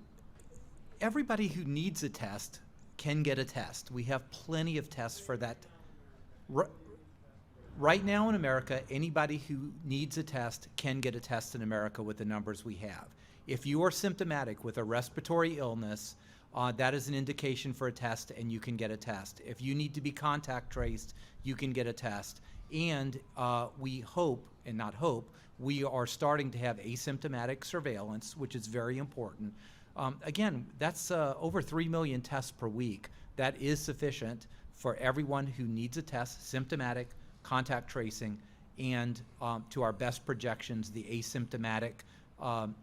everybody who needs a test can get a test. We have plenty of tests for that. Right now in America, anybody who needs a test can get a test in America with the numbers we have. If you are symptomatic with a respiratory illness, that is an indication for a test and you can get a test. If you need to be contact traced, you can get a test. And we hope, and not hope, we are starting to have asymptomatic surveillance, which is very important. Again, that's over 3 million tests per week. That is sufficient for everyone who needs a test, symptomatic, contact tracing, and to our best projections, the asymptomatic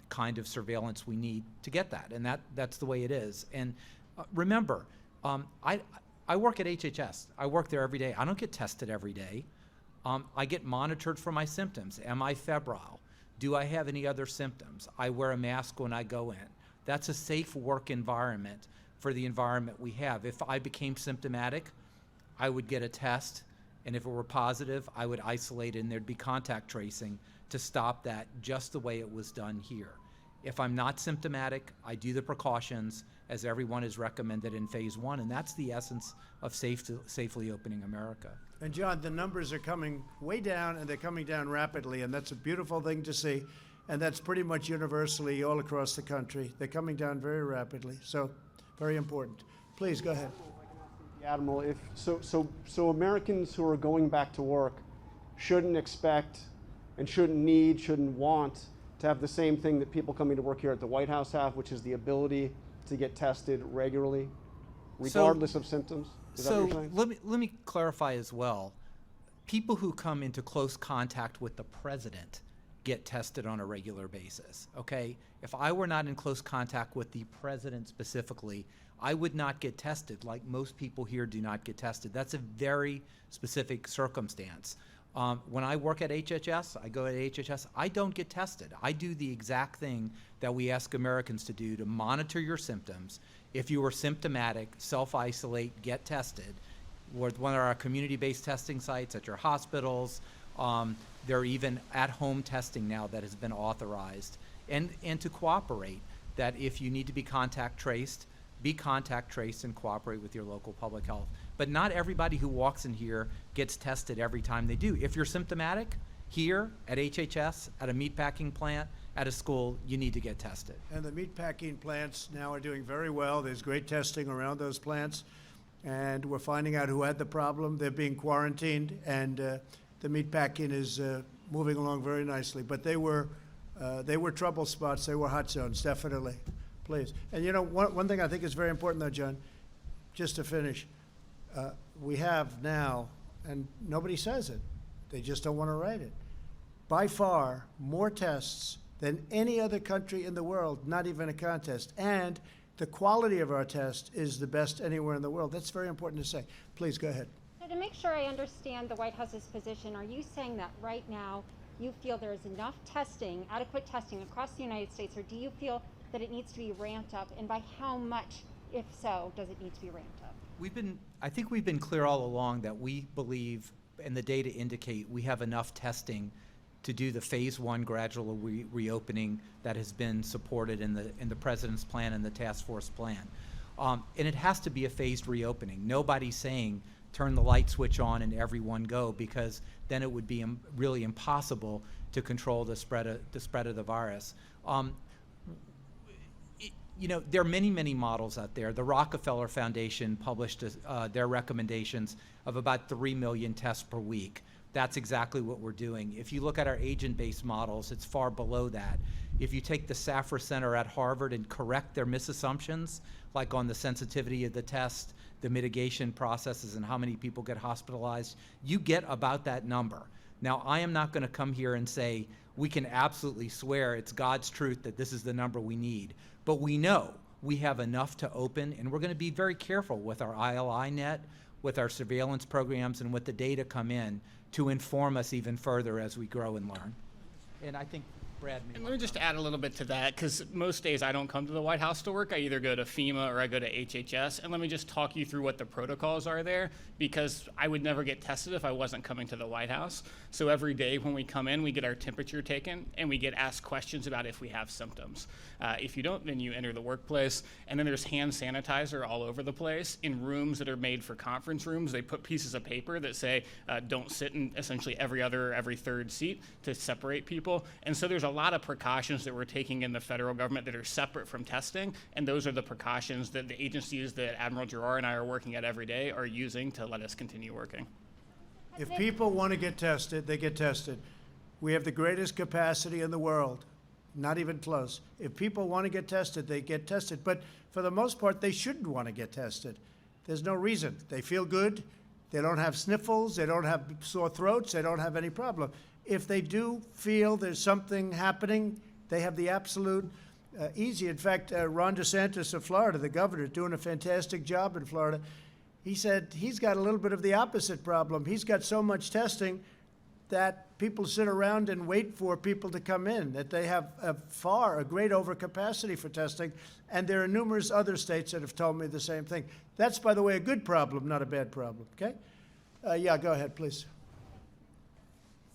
kind of surveillance we need to get that. And that's the way it is. And remember, I work at HHS. I work there every day. I don't get tested every day. I get monitored for my symptoms. Am I febrile? Do I have any other symptoms? I wear a mask when I go in. That's a safe work environment for the environment we have. If I became symptomatic, I would get a test, and if it were positive, I would isolate, and there'd be contact tracing to stop that, just the way it was done here. If I'm not symptomatic, I do the precautions as everyone is recommended in phase 1, and that's the essence of safely opening America. And John, the numbers are coming way down, and they're coming down rapidly, and that's a beautiful thing to see. And that's pretty much universally all across the country. They're coming down very rapidly, so very important. Please, go ahead. The Admiral, if so Americans who are going back to work shouldn't expect and shouldn't want to have the same thing that people coming to work here at the White House have, which is the ability to get tested regularly, regardless of symptoms. Is that what you're saying? let me clarify as well. People who come into close contact with the president get tested on a regular basis, okay? If I were not in close contact with the president specifically, I would not get tested, like most people here do not get tested. That's a very specific circumstance. When I work at HHS, I go at HHS, I don't get tested. I do the exact thing that we ask Americans to do, to monitor your symptoms. If you are symptomatic, self-isolate, get tested. With one of our community-based testing sites at your hospitals, there are even at-home testing now that has been authorized. And to cooperate, that if you need to be contact traced and cooperate with your local public health. But not everybody who walks in here gets tested every time they do. If you're symptomatic, here at HHS, at a meatpacking plant, at a school, you need to get tested. And the meatpacking plants now are doing very well. There's great testing around those plants. And we're finding out who had the problem. They're being quarantined, and the meatpacking is moving along very nicely. But they were trouble spots. They were hot zones, definitely. Please. And you know, one thing I think is very important, though, John, just to finish, we have now, and nobody says it, they just don't want to write it, by far more tests than any other country in the world, not even a contest. And the quality of our test is the best anywhere in the world. That's very important to say. Please, go ahead. So to make sure I understand the White House's position, are you saying that right now you feel there is enough testing, adequate testing across the United States, or do you feel that it needs to be ramped up, and by how much, if so, does it need to be ramped up? I think we've been clear all along that we believe, and the data indicate, we have enough testing to do the phase 1 gradual reopening that has been supported in the president's plan and the task force plan. And it has to be a phased reopening. Nobody's saying turn the light switch on and everyone go, because then it would be really impossible to control the spread of the virus. You know, there are many, many models out there. The Rockefeller Foundation published their recommendations of about 3 million tests per week. That's exactly what we're doing. If you look at our agent-based models, it's far below that. If you take the Safra Center at Harvard and correct their misassumptions, like on the sensitivity of the test, the mitigation processes, and how many people get hospitalized, you get about that number. Now, I am not going to come here and say we can absolutely swear it's God's truth that this is the number we need. But we know we have enough to open, and we're going to be very careful with our ILI net, with our surveillance programs, and with the data come in to inform us even further as we grow and learn. And I think Brad may And let me just add a little bit to that, because most days I don't come to the White House to work. I either go to FEMA or I go to HHS. And let me just talk you through what the protocols are there, because I would never get tested if I wasn't coming to the White House. So every day when we come in, we get our temperature taken and we get asked questions about if we have symptoms. If you don't, then you enter the workplace. And then there's hand sanitizer all over the place. In rooms that are made for conference rooms, they put pieces of paper that say don't sit in essentially every third seat to separate people. And so there's a lot of precautions that we're taking in the federal government that are separate from testing, and those are the precautions that the agencies that Admiral Giroir and I are working at every day are using to let us continue working. If people want to get tested, they get tested. We have the greatest capacity in the world, not even close. If people want to get tested, they get tested. But for the most part, they shouldn't want to get tested. There's no reason. They feel good. They don't have sniffles. They don't have sore throats. They don't have any problem. If they do feel there's something happening, they have the absolute easy. In fact, Ron DeSantis of Florida, the governor, is doing a fantastic job in Florida. He said he's got a little bit of the opposite problem. He's got so much testing that people sit around and wait for people to come in, that they have a great overcapacity for testing. And there are numerous other states that have told me the same thing. That's, by the way, a good problem, not a bad problem, okay? Yeah, go ahead, please.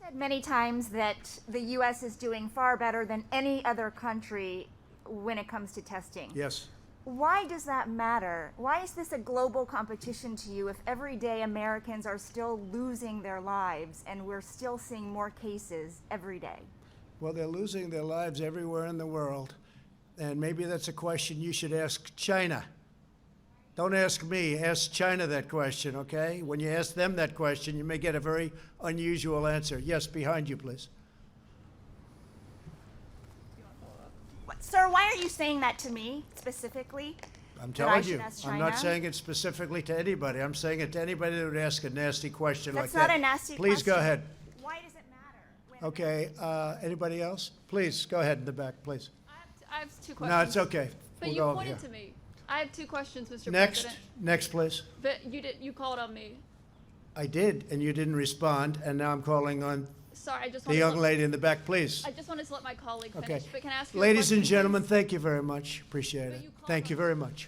Said many times that the U.S. is doing far better than any other country when it comes to testing. Yes. Why does that matter? Why is this a global competition to you if every day Americans are still losing their lives and we're still seeing more cases every day? Well, they're losing their lives everywhere in the world. And maybe that's a question you should ask China. Don't ask me, ask China that question, okay? When you ask them that question, you may get a very unusual answer. Yes, behind you, please. Sir, why are you saying that to me specifically? I'm That I telling should you, ask I'm not China? saying it specifically to anybody. I'm saying it to anybody that would ask a nasty question like That's that. not a nasty Please go question. ahead. Why does it matter? Okay, anybody else? Please, go ahead in the back, please. I have two questions. No, it's okay. But We'll you go over pointed here. to me. I have two questions, Mr. Next, President. next, please. But you called on me. I did, and you didn't respond, and now I'm calling on Sorry, I just the wanted young to lady in the back, please. I just wanted to let my colleague Okay. finish. But can I ask you a Ladies and question, gentlemen, please? thank you very much. Appreciate But it. you called Thank you on very much.